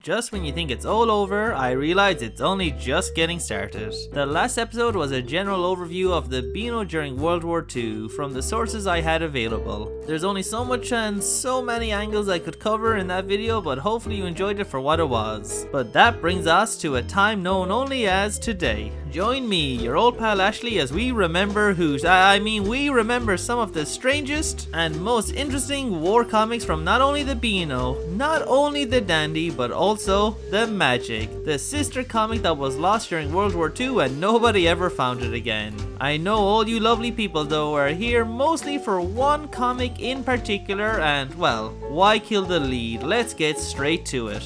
Just when you think it's all over, I realize it's only just getting started. The last episode was a general overview of the Beano during World War II from the sources I had available. There's only so much and so many angles I could cover in that video, but hopefully you enjoyed it for what it was. But that brings us to a time known only as today. Join me, your old pal Ashley, as we remember we remember some of the strangest and most interesting war comics from not only the Beano, not only the Dandy, but also the Magic, the sister comic that was lost during World War II and nobody ever found it again. I know all you lovely people though are here mostly for one comic in particular, and well, why kill the lead? Let's get straight to it.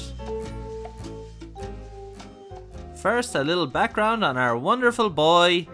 First, a little background on our wonderful boy,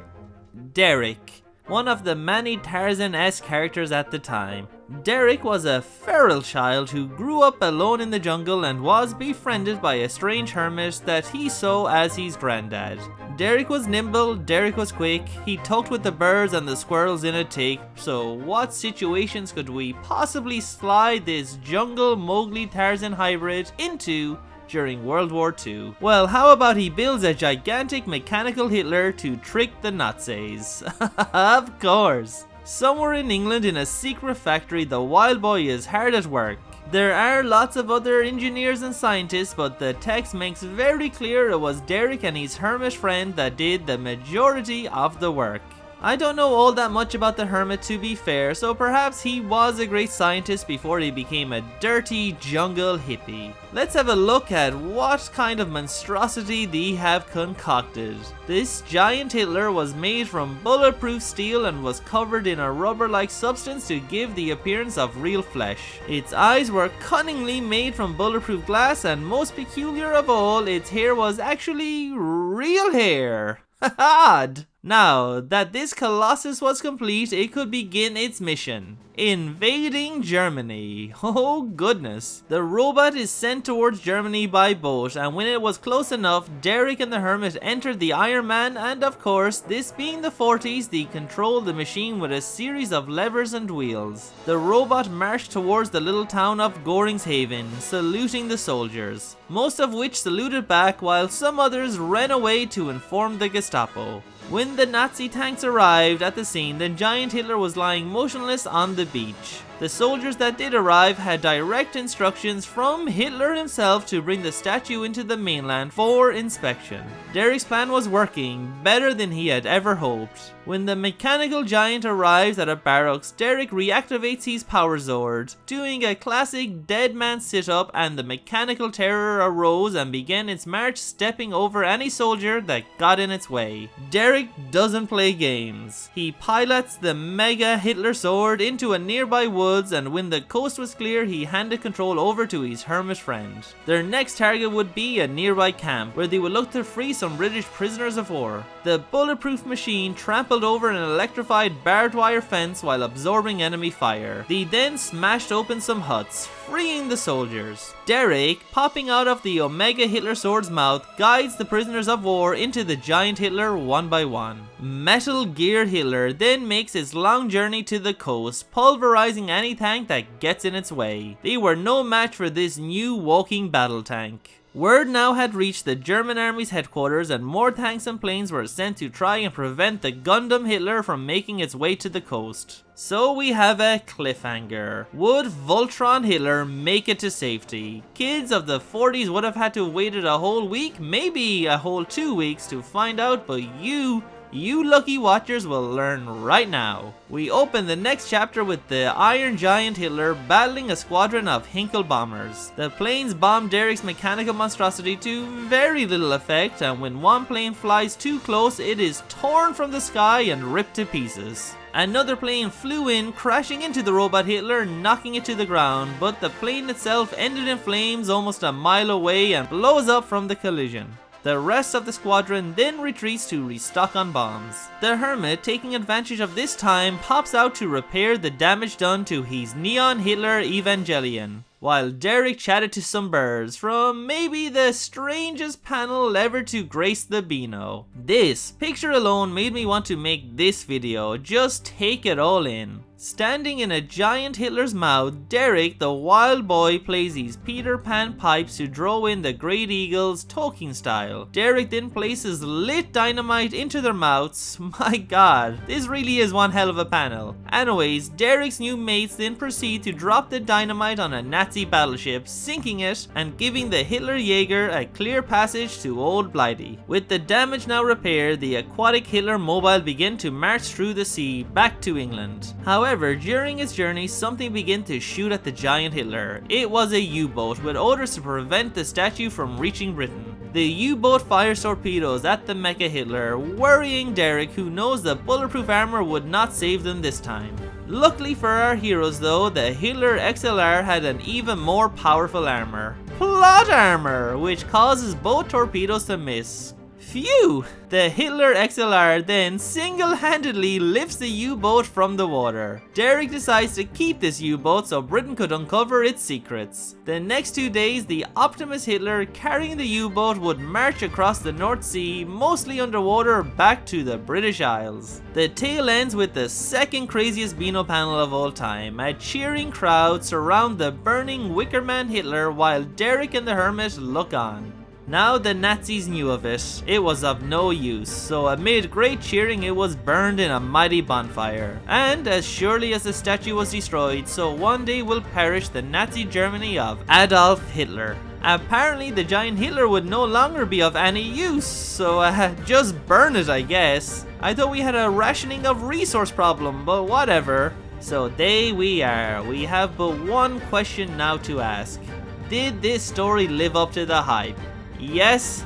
Derek, one of the many Tarzan-esque characters at the time. Derek was a feral child who grew up alone in the jungle and was befriended by a strange hermit that he saw as his granddad. Derek was nimble, Derek was quick, he talked with the birds and the squirrels in a tick, so what situations could we possibly slide this jungle Mowgli Tarzan hybrid into during World War II? Well, how about he builds a gigantic mechanical Hitler to trick the Nazis? Of course! Somewhere in England in a secret factory, the wild boy is hard at work. There are lots of other engineers and scientists, but the text makes very clear it was Derek and his hermit friend that did the majority of the work. I don't know all that much about the hermit, to be fair, so perhaps he was a great scientist before he became a dirty jungle hippie. Let's have a look at what kind of monstrosity they have concocted. This giant Hitler was made from bulletproof steel and was covered in a rubber-like substance to give the appearance of real flesh. Its eyes were cunningly made from bulletproof glass, and most peculiar of all, its hair was actually real hair. Odd! Now that this colossus was complete, it could begin its mission. Invading Germany. Oh goodness. The robot is sent towards Germany by boat, and when it was close enough, Derek and the Hermit entered the Iron Man, and of course, this being the 40s, they controlled the machine with a series of levers and wheels. The robot marched towards the little town of Goringshaven, saluting the soldiers, most of which saluted back while some others ran away to inform the Gestapo. When the Nazi tanks arrived at the scene, the giant Hitler was lying motionless on the beach. The soldiers that did arrive had direct instructions from Hitler himself to bring the statue into the mainland for inspection. Derek's plan was working better than he had ever hoped. When the mechanical giant arrives at a barracks, Derek reactivates his power Zord, doing a classic dead man sit-up, and the mechanical terror arose and began its march, stepping over any soldier that got in its way. Derek doesn't play games. He pilots the mega Hitler sword into a nearby woods, and when the coast was clear, he handed control over to his hermit friend. Their next target would be a nearby camp, where they would look to free some British prisoners of war. The bulletproof machine trampled over an electrified barbed wire fence while absorbing enemy fire. They then smashed open some huts, freeing the soldiers. Derek, popping out of the Omega Hitler sword's mouth, guides the prisoners of war into the giant Hitler one by one. Metal Gear Hitler then makes its long journey to the coast, pulverizing any tank that gets in its way. They were no match for this new walking battle tank. Word now had reached the German army's headquarters, and more tanks and planes were sent to try and prevent the Gundam Hitler from making its way to the coast. So we have a cliffhanger. Would Voltron Hitler make it to safety? Kids of the 40s would have had to have waited a whole week, maybe a whole 2 weeks to find out, but you lucky watchers will learn right now. We open the next chapter with the Iron Giant Hitler battling a squadron of Hinkle bombers. The planes bomb Derek's mechanical monstrosity to very little effect, and when one plane flies too close, it is torn from the sky and ripped to pieces. Another plane flew in, crashing into the robot Hitler, knocking it to the ground, but the plane itself ended in flames almost a mile away and blows up from the collision. The rest of the squadron then retreats to restock on bombs. The Hermit, taking advantage of this time, pops out to repair the damage done to his Neon Hitler Evangelion, while Derek chatted to some birds from maybe the strangest panel ever to grace the Beano. This picture alone made me want to make this video, just take it all in. Standing in a giant Hitler's mouth, Derek the wild boy plays these Peter Pan pipes to draw in the great eagles talking style. Derek then places lit dynamite into their mouths. My god, this really is one hell of a panel. Anyways, Derek's new mates then proceed to drop the dynamite on a Nazi battleship, sinking it and giving the Hitler Jaeger a clear passage to Old Blighty. With the damage now repaired, the aquatic Hitler mobile began to march through the sea back to England. However, during its journey, something began to shoot at the giant Hitler. It was a U-boat with orders to prevent the statue from reaching Britain. The U-boat fires torpedoes at the Mecha Hitler, worrying Derek, who knows the bulletproof armor would not save them this time. Luckily for our heroes though, the Hitler XLR had an even more powerful armor. Plot armor, which causes both torpedoes to miss. Phew! The Hitler XLR then single-handedly lifts the U-boat from the water. Derek decides to keep this U-boat so Britain could uncover its secrets. The next 2 days, the Optimus Hitler carrying the U-boat would march across the North Sea, mostly underwater, back to the British Isles. The tale ends with the second craziest Beano panel of all time. A cheering crowd surround the burning Wicker Man Hitler while Derek and the Hermit look on. Now the Nazis knew of it. It was of no use, so amid great cheering it was burned in a mighty bonfire. And as surely as the statue was destroyed, so one day will perish the Nazi Germany of Adolf Hitler. Apparently the giant Hitler would no longer be of any use, so just burn it I guess. I thought we had a rationing of resource problem, but whatever. So there we are. We have but one question now to ask. Did this story live up to the hype? Yes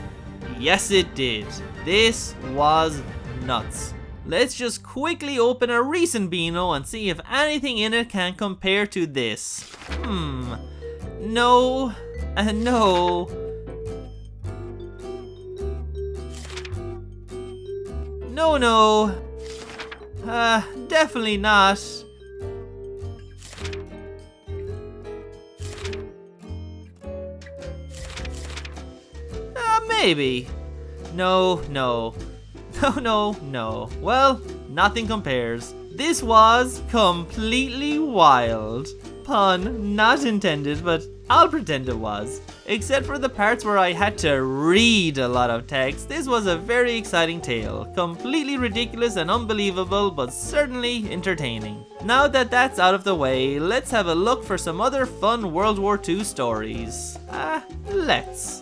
it did. This was nuts. Let's just quickly open a recent Beano and see if anything in it can compare to this. No. No. No. Definitely not. Maybe. No. Well, nothing compares. This was completely wild. Pun not intended, but I'll pretend it was. Except for the parts where I had to read a lot of text, this was a very exciting tale. Completely ridiculous and unbelievable, but certainly entertaining. Now that that's out of the way, let's have a look for some other fun World War II stories. Let's.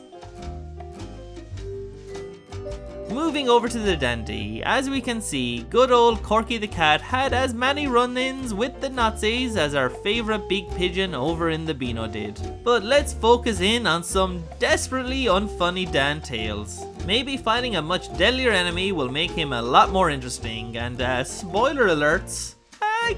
Moving over to the dandy, as we can see, good old Corky the cat had as many run-ins with the Nazis as our favourite big pigeon over in the Beano did. But let's focus in on some desperately unfunny Dan tales. Maybe fighting a much deadlier enemy will make him a lot more interesting, and spoiler alerts,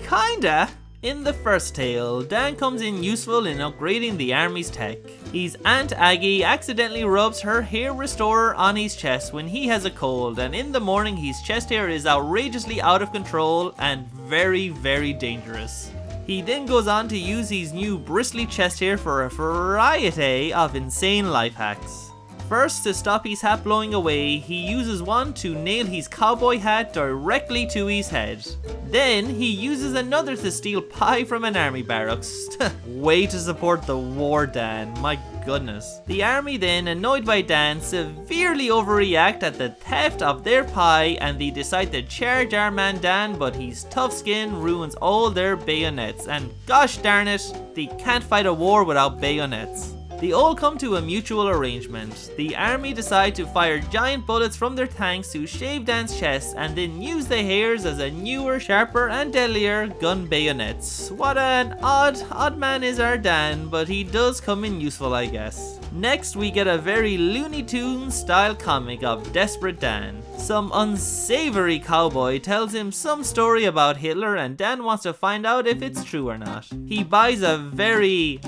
kinda. In the first tale, Dan comes in useful in upgrading the army's tech. His Aunt Aggie accidentally rubs her hair restorer on his chest when he has a cold, and in the morning his chest hair is outrageously out of control and very, very dangerous. He then goes on to use his new bristly chest hair for a variety of insane life hacks. First, to stop his hat blowing away, he uses one to nail his cowboy hat directly to his head. Then, he uses another to steal pie from an army barracks. Way to support the war, Dan, my goodness. The army then, annoyed by Dan, severely overreact at the theft of their pie and they decide to charge our man Dan, but his tough skin ruins all their bayonets, and gosh darn it, they can't fight a war without bayonets. They all come to a mutual arrangement. The army decide to fire giant bullets from their tanks to shave Dan's chest and then use the hairs as a newer, sharper and deadlier gun bayonets. What an odd man is our Dan, but he does come in useful I guess. Next we get a very Looney Tunes style comic of Desperate Dan. Some unsavory cowboy tells him some story about Hitler and Dan wants to find out if it's true or not. He buys a very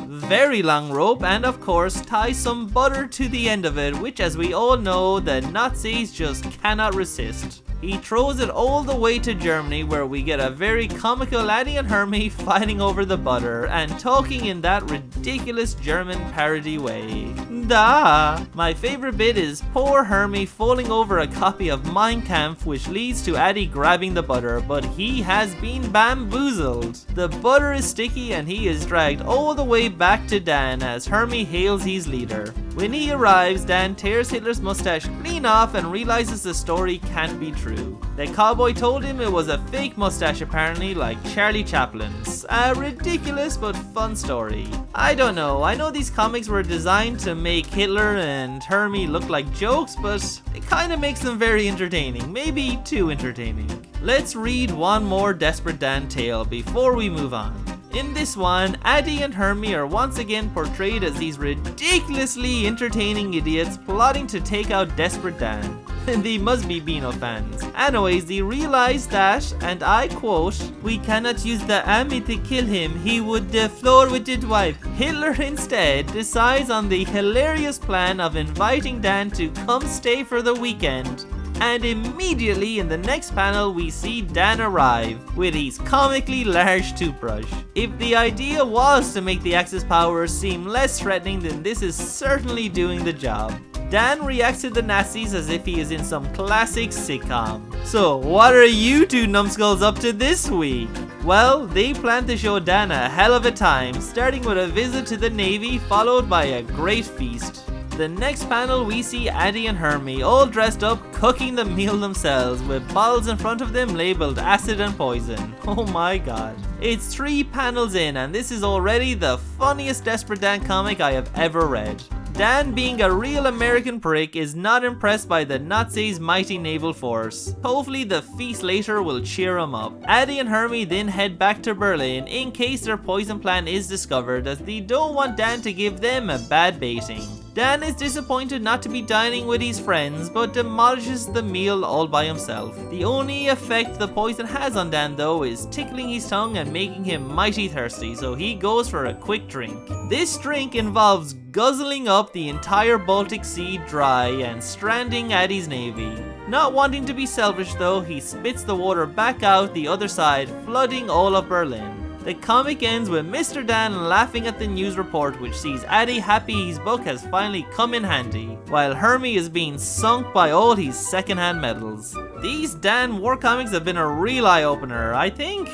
long rope and of course ties some butter to the end of it, which as we all know the Nazis just cannot resist. He throws it all the way to Germany, where we get a very comical Addy and Hermie fighting over the butter and talking in that ridiculous German parody way. Da! My favorite bit is poor Hermie falling over a copy of Mein Kampf, which leads to Addy grabbing the butter, but he has been bamboozled. The butter is sticky and he is dragged all the way back to Dan as Hermie hails his leader. When he arrives, Dan tears Hitler's mustache clean off and realizes the story can't be true. The cowboy told him it was a fake mustache apparently, like Charlie Chaplin's. A ridiculous but fun story. I don't know, I know these comics were designed to make Hitler and Hermie look like jokes, but it kinda makes them very entertaining, maybe too entertaining. Let's read one more Desperate Dan tale before we move on. In this one, Addy and Hermie are once again portrayed as these ridiculously entertaining idiots plotting to take out Desperate Dan. They must be Beano fans. Anyways, they realize that, and I quote, "We cannot use the army to kill him, he would floor with his wife." Hitler instead decides on the hilarious plan of inviting Dan to come stay for the weekend. And immediately in the next panel we see Dan arrive with his comically large toothbrush. If the idea was to make the Axis powers seem less threatening, then this is certainly doing the job. Dan reacts to the Nazis as if he is in some classic sitcom. So what are you two numbskulls up to this week? Well, they plan to show Dan a hell of a time, starting with a visit to the Navy followed by a great feast. The next panel we see Addy and Hermie all dressed up cooking the meal themselves with bottles in front of them labeled acid and poison. Oh my god. It's 3 panels in and this is already the funniest Desperate Dan comic I have ever read. Dan, being a real American prick, is not impressed by the Nazis' mighty naval force. Hopefully the feast later will cheer him up. Addy and Hermie then head back to Berlin in case their poison plan is discovered, as they don't want Dan to give them a bad baiting. Dan is disappointed not to be dining with his friends, but demolishes the meal all by himself. The only effect the poison has on Dan though is tickling his tongue and making him mighty thirsty, so he goes for a quick drink. This drink involves guzzling up the entire Baltic Sea dry and stranding Addy's navy. Not wanting to be selfish though, he spits the water back out the other side, flooding all of Berlin. The comic ends with Mr. Dan laughing at the news report, which sees Addy happy his book has finally come in handy, while Hermie is being sunk by all his secondhand medals. These Dan war comics have been a real eye-opener. I think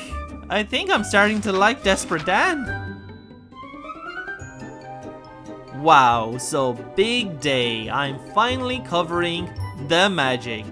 I'm starting to like Desperate Dan. Wow, so big day. I'm finally covering the Magic.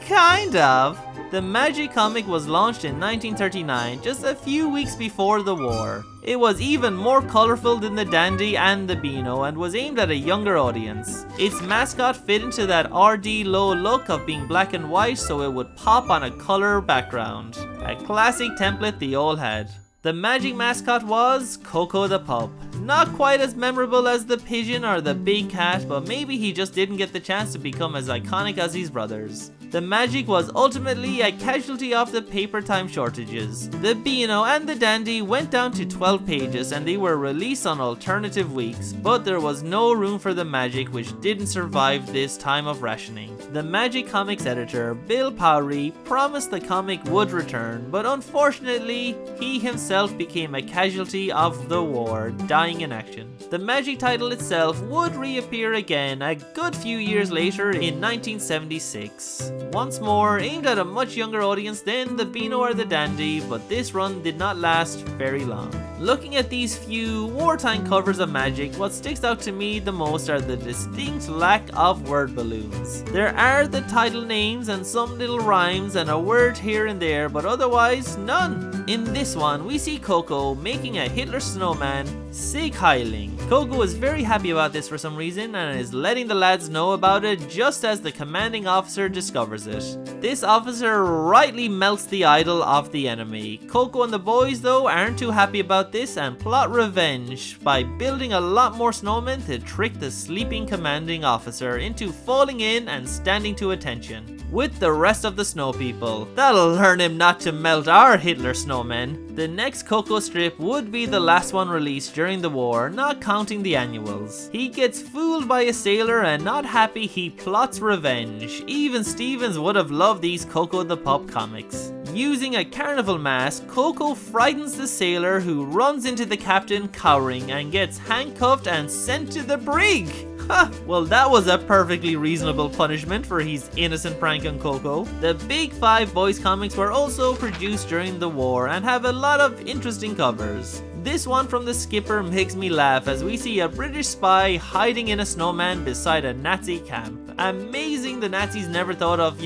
Kind of. The Magic comic was launched in 1939, just a few weeks before the war. It was even more colorful than the Dandy and the Beano and was aimed at a younger audience. Its mascot fit into that RD low look of being black and white, so it would pop on a color background. A classic template they all had. The Magic mascot was Coco the pup. Not quite as memorable as the pigeon or the big cat, but maybe he just didn't get the chance to become as iconic as his brothers. The Magic was ultimately a casualty of the paper time shortages. The Beano and the Dandy went down to 12 pages and they were released on alternative weeks, but there was no room for the Magic, which didn't survive this time of rationing. The Magic Comics editor, Bill Powrie, promised the comic would return, but unfortunately, he himself became a casualty of the war, dying in action. The Magic title itself would reappear again a good few years later in 1976. Once more, aimed at a much younger audience than the Beano or the Dandy, but this run did not last very long. Looking at these few wartime covers of Magic, what sticks out to me the most are the distinct lack of word balloons. There are the title names and some little rhymes and a word here and there, but otherwise none. In this one, we see Coco making a Hitler snowman, Sig Heiling. Coco is very happy about this for some reason and is letting the lads know about it just as the commanding officer discovers it. This officer rightly melts the idol of the enemy. Coco and the boys though aren't too happy about this and plot revenge by building a lot more snowmen to trick the sleeping commanding officer into falling in and standing to attention. with the rest of the snow people. That'll learn him not to melt our Hitler snowmen. The next Coco strip would be the last one released during the war, not counting the annuals. He gets fooled by a sailor and not happy, he plots revenge. Even Stevens would have loved these Coco the Pup comics. Using a carnival mask, Coco frightens the sailor who runs into the captain cowering and gets handcuffed and sent to the brig. Ha! Well, that was a perfectly reasonable punishment for his innocent prank on Coco. The Big Five Boys comics were also produced during the war and have a lot of interesting covers. This one from the skipper makes me laugh as we see a British spy hiding in a snowman beside a Nazi camp. Amazing the Nazis never thought of,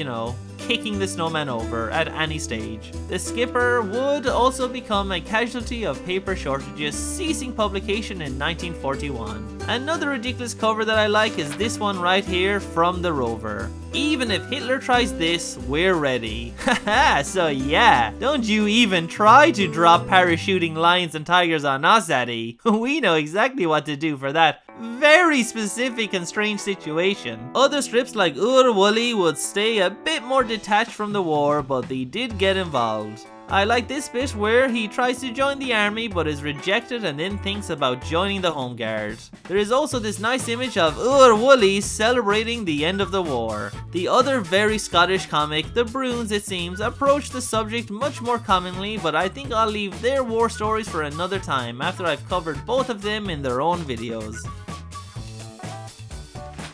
kicking the snowman over at any stage. The skipper would also become a casualty of paper shortages, ceasing publication in 1941. Another ridiculous cover that I like is this one right here from the Rover. Even if Hitler tries this, we're ready. Haha, so yeah, don't you even try to drop parachuting lions and tigers on us, Eddie. We know exactly what to do for that very specific and strange situation. Other strips like Oor Wullie would stay a bit more detached from the war, but they did get involved. I like this bit where he tries to join the army but is rejected and then thinks about joining the Home Guard. There is also this nice image of Oor Wullie celebrating the end of the war. The other very Scottish comic, the Broons, it seems, approach the subject much more commonly, but I think I'll leave their war stories for another time after I've covered both of them in their own videos.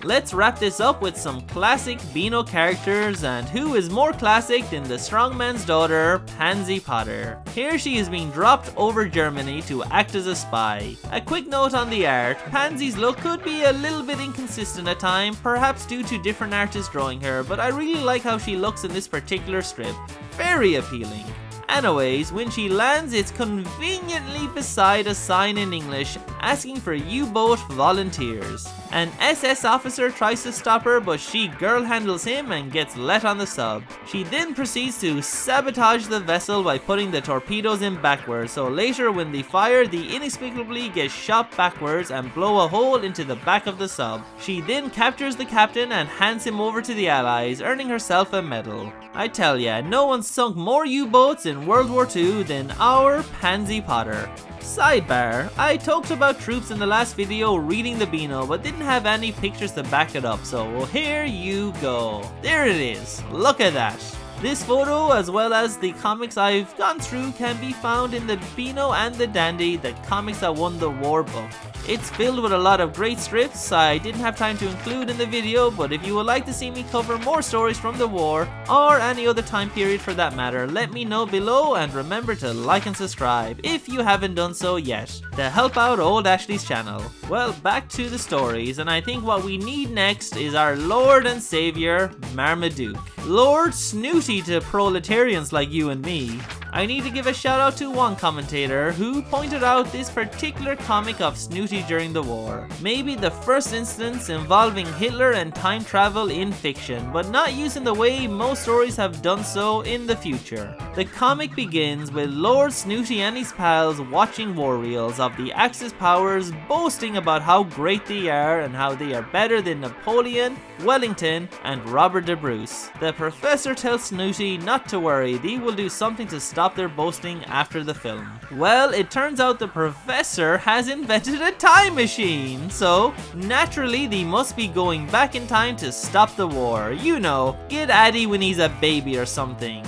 Let's wrap this up with some classic Beano characters, and who is more classic than the strongman's daughter, Pansy Potter. Here she is being dropped over Germany to act as a spy. A quick note on the art, Pansy's look could be a little bit inconsistent at times, perhaps due to different artists drawing her, but I really like how she looks in this particular strip. Very appealing. Anyways, when she lands, it's conveniently beside a sign in English asking for U-boat volunteers. An SS officer tries to stop her, but she girl handles him and gets let on the sub. She then proceeds to sabotage the vessel by putting the torpedoes in backwards, so later when they fire, they inexplicably get shot backwards and blow a hole into the back of the sub. She then captures the captain and hands him over to the Allies, earning herself a medal. I tell ya, no one sunk more U-boats in World War II than our Pansy Potter. Sidebar, I talked about troops in the last video reading the Beano, but didn't have any pictures to back it up, so here you go. There it is, look at that. This photo, as well as the comics I've gone through, can be found in the Beano and the Dandy, the comics that won the war book. It's filled with a lot of great strips I didn't have time to include in the video, but if you would like to see me cover more stories from the war, or any other time period for that matter, let me know below, and remember to like and subscribe if you haven't done so yet, to help out old Ashley's channel. Well, back to the stories, and I think what we need next is our Lord and Savior, Marmaduke. Lord Snooty to proletarians like you and me. I need to give a shout out to one commentator who pointed out this particular comic of Snooty during the war. Maybe the first instance involving Hitler and time travel in fiction, but not used in the way most stories have done so in the future. The comic begins with Lord Snooty and his pals watching war reels of the Axis powers, boasting about how great they are and how they are better than Napoleon, Wellington, and Robert the Bruce. The professor tells Snooty not to worry, they will do something to stop their boasting after the film. Well, it turns out the professor has invented a time machine, so naturally they must be going back in time to stop the war. You know, get Addy when he's a baby or something.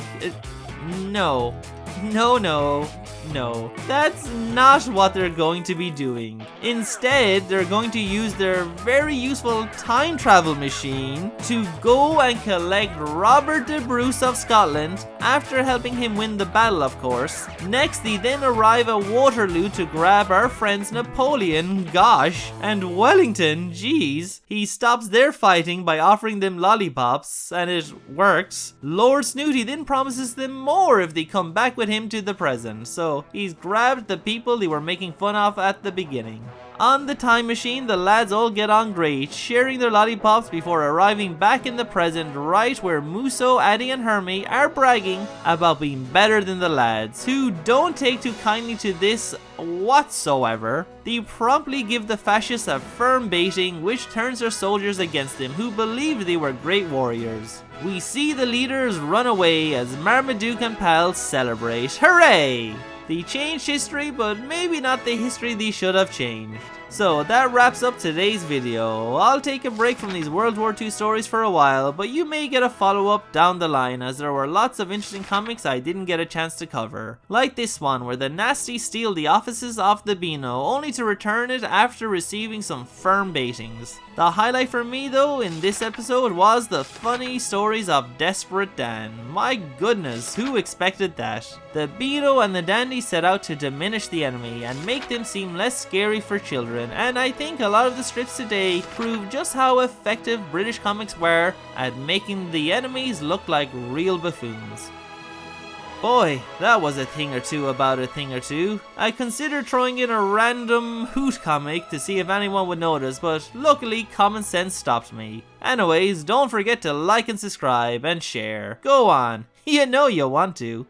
No, that's not what they're going to be doing. Instead, they're going to use their very useful time travel machine to go and collect Robert the Bruce of Scotland, after helping him win the battle, of course. Next, they then arrive at Waterloo to grab our friends Napoleon, gosh, and Wellington, geez. He stops their fighting by offering them lollipops, and it works. Lord Snooty then promises them more if they come back with him to the present, so he's grabbed the people they were making fun of at the beginning. On the time machine, the lads all get on great, sharing their lollipops before arriving back in the present, right where Muso, Addy and Hermie are bragging about being better than the lads, who don't take too kindly to this whatsoever. They promptly give the fascists a firm baiting, which turns their soldiers against them, who believed they were great warriors. We see the leaders run away as Marmaduke and pals celebrate. Hooray! They changed history, but maybe not the history they should have changed. So that wraps up today's video. I'll take a break from these World War II stories for a while, but you may get a follow-up down the line, as there were lots of interesting comics I didn't get a chance to cover. Like this one, where the nasties steal the offices of the Beano, only to return it after receiving some firm baitings. The highlight for me though in this episode was the funny stories of Desperate Dan. My goodness, who expected that? The Beano and the Dandy set out to diminish the enemy and make them seem less scary for children, and I think a lot of the strips today prove just how effective British comics were at making the enemies look like real buffoons. Boy, that was a thing or two about a thing or two. I considered throwing in a random Hoot comic to see if anyone would notice, but luckily common sense stopped me. Anyways, don't forget to like and subscribe and share. Go on, you know you want to.